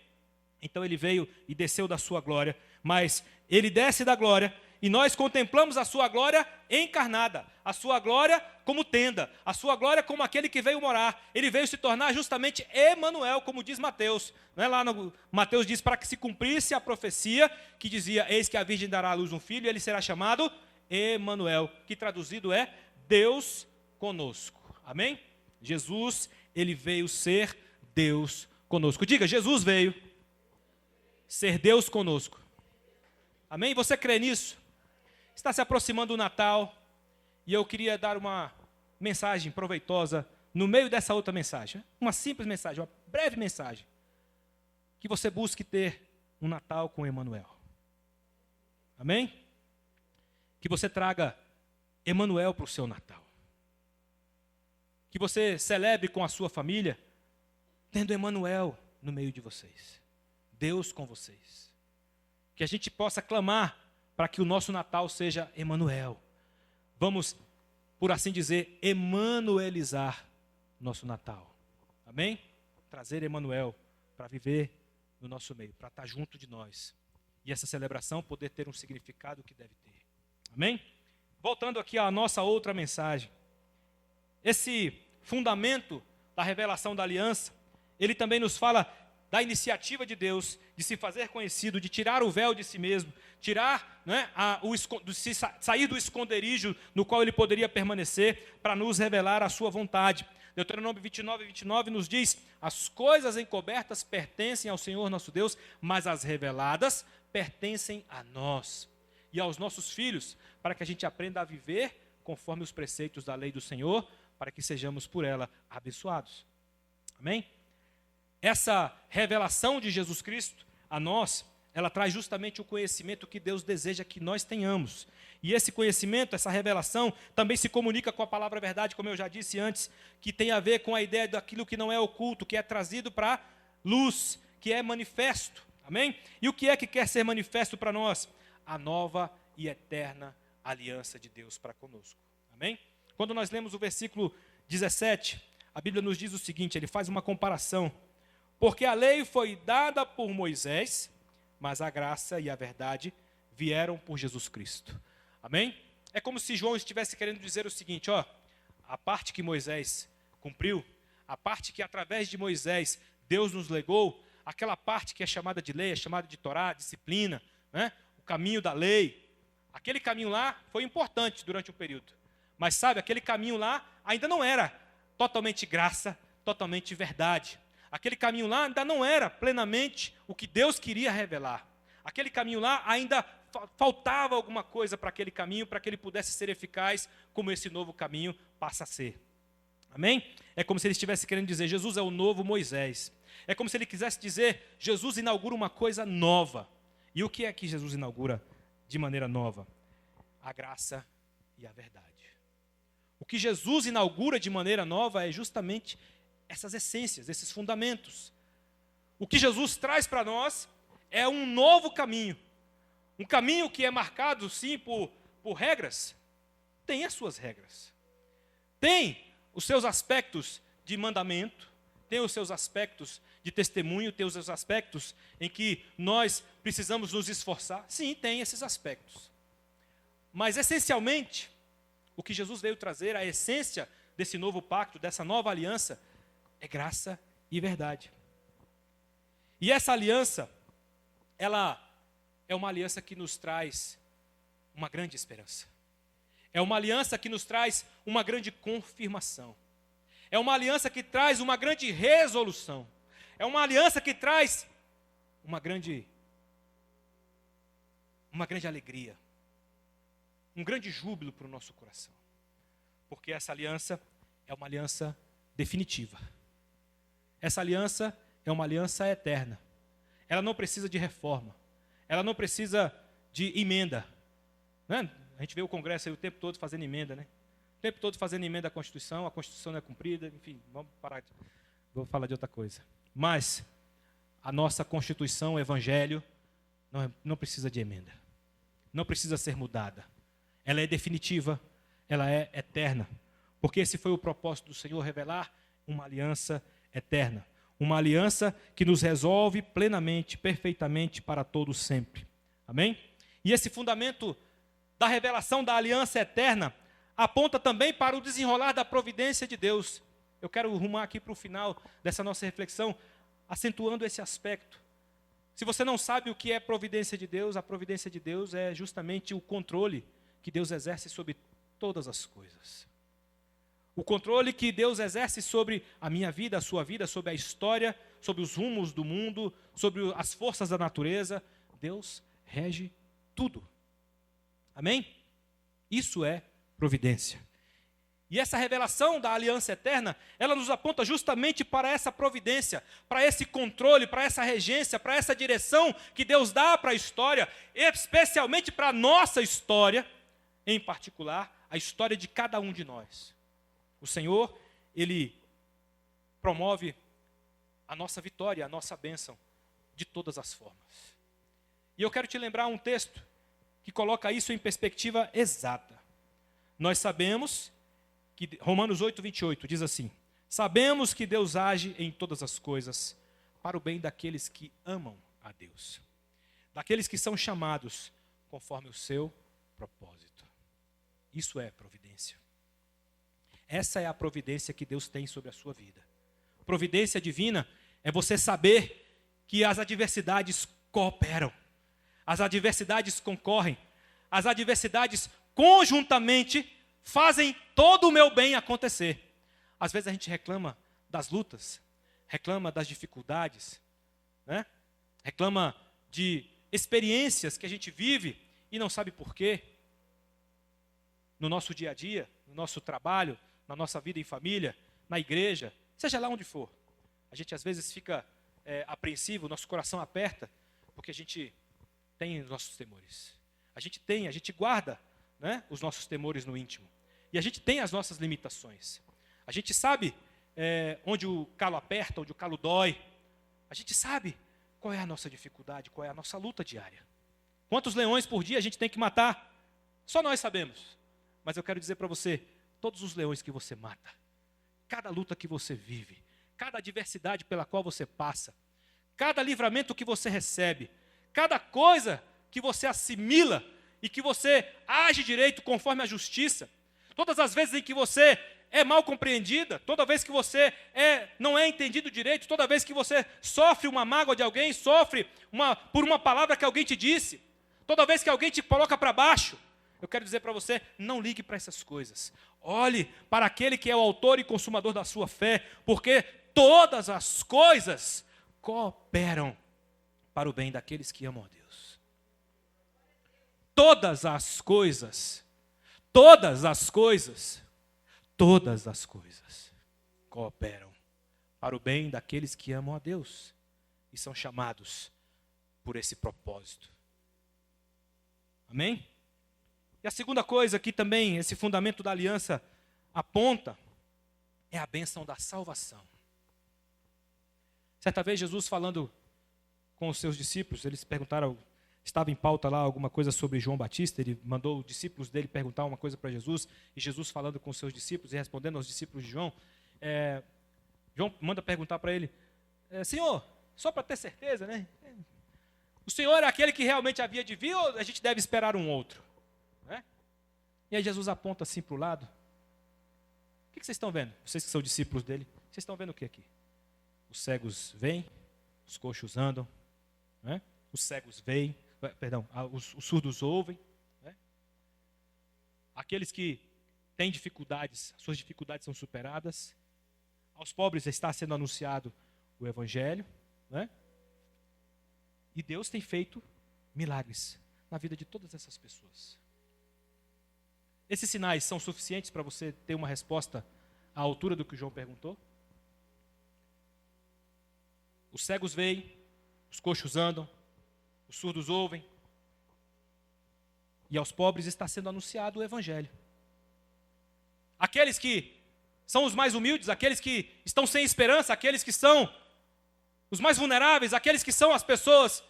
Então ele veio e desceu da sua glória, mas ele desce da glória e nós contemplamos a sua glória encarnada, a sua glória como tenda, a sua glória como aquele que veio morar. Ele veio se tornar justamente Emanuel, como diz Mateus. Não é lá no Mateus diz para que se cumprisse a profecia que dizia: eis que a virgem dará à luz um filho e ele será chamado Emanuel, que traduzido é Deus conosco. Amém? Jesus, ele veio ser Deus conosco. Diga, Jesus veio ser Deus conosco. Amém? Você crê nisso? está se aproximando o Natal e eu queria dar uma mensagem proveitosa no meio dessa outra mensagem. Uma simples mensagem, uma breve mensagem. Que você busque ter um Natal com Emanuel. Amém? Que você traga Emanuel para o seu Natal. Que você celebre com a sua família, tendo Emanuel no meio de vocês. Deus com vocês. Que a gente possa clamar para que o nosso Natal seja Emanuel. Vamos, por assim dizer, emanuelizar nosso Natal. Amém? Trazer Emanuel para viver no nosso meio, para estar junto de nós. E essa celebração poder ter um significado que deve ter. Amém? Voltando aqui à nossa outra mensagem. Esse fundamento da revelação da aliança, ele também nos fala da iniciativa de Deus de se fazer conhecido, de tirar o véu de si mesmo, tirar, né, sair do esconderijo no qual ele poderia permanecer para nos revelar a sua vontade. Deuteronômio 29 nos diz: as coisas encobertas pertencem ao Senhor nosso Deus, mas as reveladas pertencem a nós e aos nossos filhos, para que a gente aprenda a viver conforme os preceitos da lei do Senhor, para que sejamos por ela abençoados. Amém? Essa revelação de Jesus Cristo a nós, ela traz justamente o conhecimento que Deus deseja que nós tenhamos. E esse conhecimento, essa revelação, também se comunica com a palavra verdade, como eu já disse antes, que tem a ver com a ideia daquilo que não é oculto, que é trazido para luz, que é manifesto. Amém? E o que é que quer ser manifesto para nós? A nova e eterna aliança de Deus para conosco. Amém? Quando nós lemos o versículo 17, a Bíblia nos diz o seguinte, ele faz uma comparação. Porque a lei foi dada por Moisés, mas a graça e a verdade vieram por Jesus Cristo. Amém? É como se João estivesse querendo dizer o seguinte, ó, a parte que Moisés cumpriu, a parte que através de Moisés Deus nos legou, aquela parte que é chamada de lei, é chamada de Torá, disciplina, né? O caminho da lei, aquele caminho lá foi importante durante um período. Mas sabe, aquele caminho lá ainda não era totalmente graça, totalmente verdade. Aquele caminho lá ainda não era plenamente o que Deus queria revelar. Aquele caminho lá ainda faltava alguma coisa para aquele caminho, para que ele pudesse ser eficaz, como esse novo caminho passa a ser. Amém? É como se ele estivesse querendo dizer, Jesus é o novo Moisés. É como se ele quisesse dizer, Jesus inaugura uma coisa nova. E o que é que Jesus inaugura de maneira nova? A graça e a verdade. O que Jesus inaugura de maneira nova é justamente essas essências, esses fundamentos. O que Jesus traz para nós é um novo caminho. Um caminho que é marcado, sim, por regras. Tem as suas regras. Tem os seus aspectos de mandamento, tem os seus aspectos de testemunho, tem os seus aspectos em que nós precisamos nos esforçar. Sim, tem esses aspectos. Mas, essencialmente, o que Jesus veio trazer, a essência desse novo pacto, dessa nova aliança, é graça e verdade. E essa aliança, ela é uma aliança que nos traz uma grande esperança. É uma aliança que nos traz uma grande confirmação. É uma aliança que traz uma grande resolução. É uma aliança que traz uma grande alegria. Um grande júbilo para o nosso coração. Porque essa aliança é uma aliança definitiva. Essa aliança é uma aliança eterna. Ela não precisa de reforma. Ela não precisa de emenda. Né? A gente vê o Congresso aí o tempo todo fazendo emenda, né? O tempo todo fazendo emenda à Constituição, a Constituição não é cumprida, enfim, vamos parar. Vou falar de outra coisa. Mas a nossa Constituição, o Evangelho, não precisa de emenda. Não precisa ser mudada. Ela é definitiva, ela é eterna. Porque esse foi o propósito do Senhor, revelar uma aliança eterna. Uma aliança que nos resolve plenamente, perfeitamente, para todos sempre. Amém? E esse fundamento da revelação da aliança eterna aponta também para o desenrolar da providência de Deus. Eu quero rumar aqui para o final dessa nossa reflexão, acentuando esse aspecto. Se você não sabe o que é providência de Deus, a providência de Deus é justamente o controle que Deus exerce sobre todas as coisas. O controle que Deus exerce sobre a minha vida, a sua vida, sobre a história, sobre os rumos do mundo, sobre as forças da natureza. Deus rege tudo. Amém? Isso é providência. E essa revelação da aliança eterna, ela nos aponta justamente para essa providência, para esse controle, para essa regência, para essa direção que Deus dá para a história, especialmente para a nossa história, em particular, a história de cada um de nós. O Senhor, Ele promove a nossa vitória, a nossa bênção, de todas as formas. E eu quero te lembrar um texto que coloca isso em perspectiva exata. Nós sabemos que Romanos 8, 28 diz assim: sabemos que Deus age em todas as coisas para o bem daqueles que amam a Deus, daqueles que são chamados conforme o seu propósito. Isso é providência. Essa é a providência que Deus tem sobre a sua vida. Providência divina é você saber que as adversidades cooperam, as adversidades concorrem, as adversidades conjuntamente fazem todo o meu bem acontecer. Às vezes a gente reclama das lutas, reclama das dificuldades, né? Reclama de experiências que a gente vive e não sabe por quê. No nosso dia a dia, no nosso trabalho, na nossa vida em família, na igreja, seja lá onde for. A gente às vezes fica apreensivo, nosso coração aperta, porque a gente tem os nossos temores. A gente guarda, né, os nossos temores no íntimo. E a gente tem as nossas limitações. A gente sabe onde o calo aperta, onde o calo dói. A gente sabe qual é a nossa dificuldade, qual é a nossa luta diária. Quantos leões por dia a gente tem que matar? Só nós sabemos. Mas eu quero dizer para você, todos os leões que você mata, cada luta que você vive, cada adversidade pela qual você passa, cada livramento que você recebe, cada coisa que você assimila e que você age direito conforme a justiça, todas as vezes em que você é mal compreendida, toda vez que você não é entendido direito, toda vez que você sofre uma mágoa de alguém, sofre por uma palavra que alguém te disse, toda vez que alguém te coloca para baixo, eu quero dizer para você, não ligue para essas coisas. Olhe para aquele que é o autor e consumador da sua fé, porque todas as coisas cooperam para o bem daqueles que amam a Deus. Todas as coisas cooperam para o bem daqueles que amam a Deus e são chamados por esse propósito. Amém? E a segunda coisa que também esse fundamento da aliança aponta é a bênção da salvação. Certa vez Jesus falando com os seus discípulos, eles perguntaram, estava em pauta lá alguma coisa sobre João Batista, ele mandou os discípulos dele perguntar uma coisa para Jesus, e Jesus falando com os seus discípulos e respondendo aos discípulos de João, João manda perguntar para ele, Senhor, só para ter certeza, né? O Senhor é aquele que realmente havia de vir ou a gente deve esperar um outro? Né? E aí Jesus aponta assim para o lado. O que vocês estão vendo? Vocês que são discípulos dele, vocês estão vendo o que aqui? Os cegos vêm, os coxos andam, né? Os cegos veem, os surdos ouvem, né? Aqueles que têm dificuldades, suas dificuldades são superadas. Aos pobres está sendo anunciado o Evangelho, né? E Deus tem feito milagres na vida de todas essas pessoas. Esses sinais são suficientes para você ter uma resposta à altura do que o João perguntou? Os cegos veem, os coxos andam, os surdos ouvem, e aos pobres está sendo anunciado o Evangelho. Aqueles que são os mais humildes, aqueles que estão sem esperança, aqueles que são os mais vulneráveis, aqueles que são as pessoas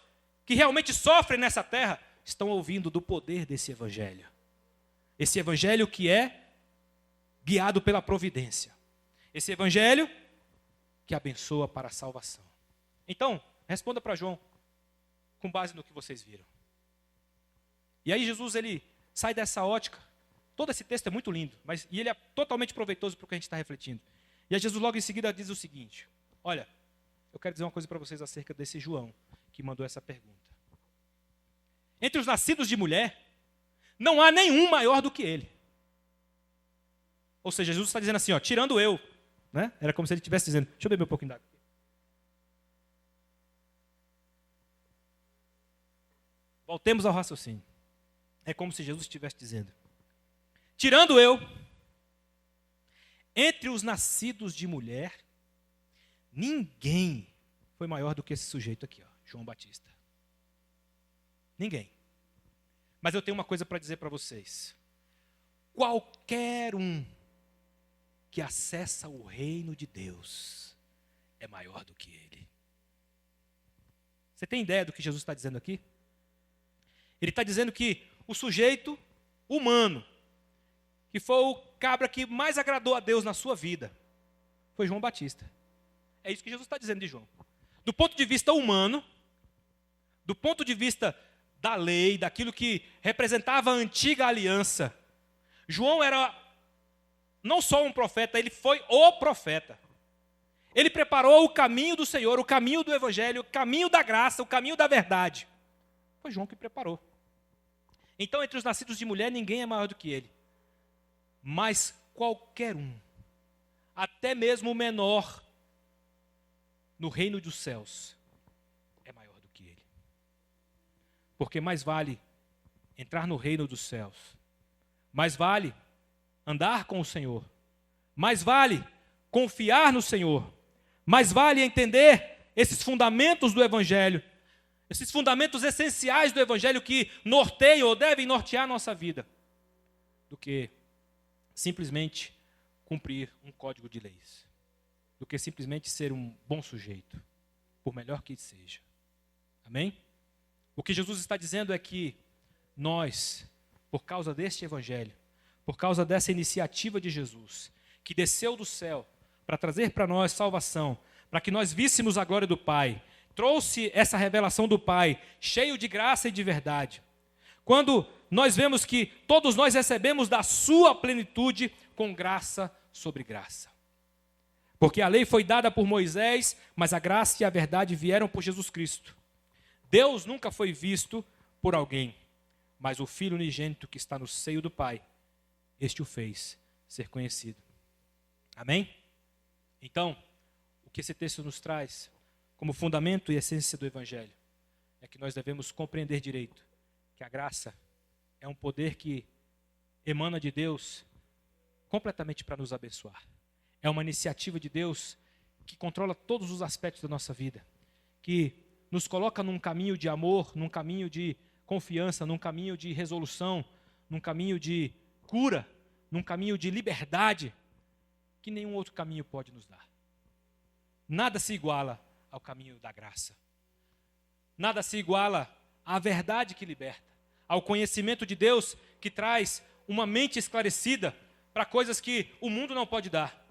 que realmente sofrem nessa terra, estão ouvindo do poder desse Evangelho. Esse Evangelho que é guiado pela providência. Esse Evangelho que abençoa para a salvação. Então, responda para João, com base no que vocês viram. E aí Jesus, ele sai dessa ótica. Todo esse texto é muito lindo, e ele é totalmente proveitoso para o que a gente está refletindo. E aí Jesus logo em seguida diz o seguinte, olha, eu quero dizer uma coisa para vocês acerca desse João, que mandou essa pergunta. Entre os nascidos de mulher, não há nenhum maior do que ele. Ou seja, Jesus está dizendo assim, ó, tirando eu, né? Era como se ele estivesse dizendo, deixa eu beber um pouquinho d'água. Voltemos ao raciocínio. É como se Jesus estivesse dizendo, tirando eu, entre os nascidos de mulher, ninguém foi maior do que esse sujeito aqui, ó, João Batista. Ninguém. Mas eu tenho uma coisa para dizer para vocês. Qualquer um que acessa o reino de Deus é maior do que ele. Você tem ideia do que Jesus está dizendo aqui? Ele está dizendo que o sujeito humano, que foi o cabra que mais agradou a Deus na sua vida, foi João Batista. É isso que Jesus está dizendo de João. Do ponto de vista humano, do ponto de vista da lei, daquilo que representava a antiga aliança, João era não só um profeta, ele foi o profeta. Ele preparou o caminho do Senhor, o caminho do Evangelho, o caminho da graça, o caminho da verdade. Foi João que preparou. Então, entre os nascidos de mulher, ninguém é maior do que ele. Mas qualquer um, até mesmo o menor, no reino dos céus, é maior do que ele. Porque mais vale entrar no reino dos céus, mais vale andar com o Senhor, mais vale confiar no Senhor, mais vale entender esses fundamentos do Evangelho, esses fundamentos essenciais do Evangelho que norteiam ou devem nortear a nossa vida, do que simplesmente cumprir um código de leis, do que simplesmente ser um bom sujeito, por melhor que seja. Amém? O que Jesus está dizendo é que nós, por causa deste Evangelho, por causa dessa iniciativa de Jesus, que desceu do céu para trazer para nós salvação, para que nós víssemos a glória do Pai, trouxe essa revelação do Pai, cheio de graça e de verdade. Quando nós vemos que todos nós recebemos da sua plenitude com graça sobre graça. Porque a lei foi dada por Moisés, mas a graça e a verdade vieram por Jesus Cristo. Deus nunca foi visto por alguém, mas o Filho unigênito que está no seio do Pai, este o fez ser conhecido. Amém? Então, o que esse texto nos traz como fundamento e essência do Evangelho é que nós devemos compreender direito que a graça é um poder que emana de Deus completamente para nos abençoar. É uma iniciativa de Deus que controla todos os aspectos da nossa vida, que nos coloca num caminho de amor, num caminho de confiança, num caminho de resolução, num caminho de cura, num caminho de liberdade, que nenhum outro caminho pode nos dar. Nada se iguala ao caminho da graça. Nada se iguala à verdade que liberta, ao conhecimento de Deus que traz uma mente esclarecida para coisas que o mundo não pode dar.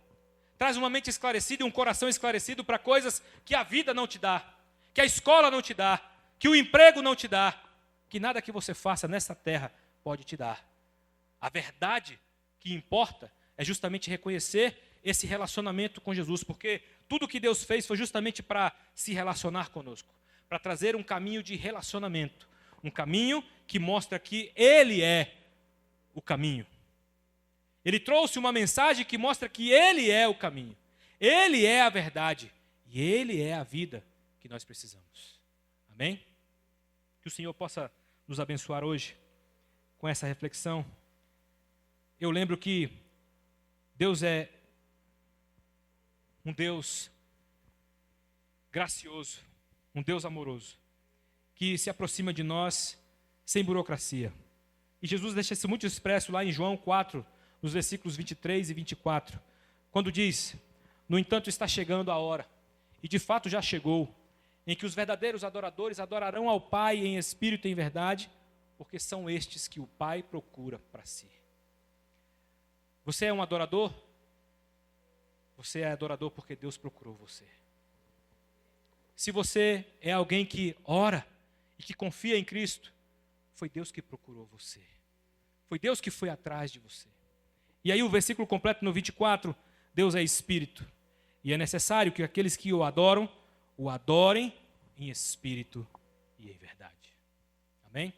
Traz uma mente esclarecida e um coração esclarecido para coisas que a vida não te dá, que a escola não te dá, que o emprego não te dá, que nada que você faça nessa terra pode te dar. A verdade que importa é justamente reconhecer esse relacionamento com Jesus, porque tudo que Deus fez foi justamente para se relacionar conosco, para trazer um caminho de relacionamento, um caminho que mostra que Ele é o caminho. Ele trouxe uma mensagem que mostra que Ele é o caminho, Ele é a verdade e Ele é a vida que nós precisamos. Amém? Que o Senhor possa nos abençoar hoje com essa reflexão. Eu lembro que Deus é um Deus gracioso, um Deus amoroso, que se aproxima de nós sem burocracia. E Jesus deixa isso muito expresso lá em João 4, nos versículos 23 e 24, quando diz: no entanto está chegando a hora, e de fato já chegou, em que os verdadeiros adoradores adorarão ao Pai em espírito e em verdade, porque são estes que o Pai procura para si. Você é um adorador? Você é adorador porque Deus procurou você. Se você é alguém que ora e que confia em Cristo, foi Deus que procurou você. Foi Deus que foi atrás de você. E aí o versículo completo no 24, Deus é Espírito. E é necessário que aqueles que o adorem em espírito e em verdade. Amém?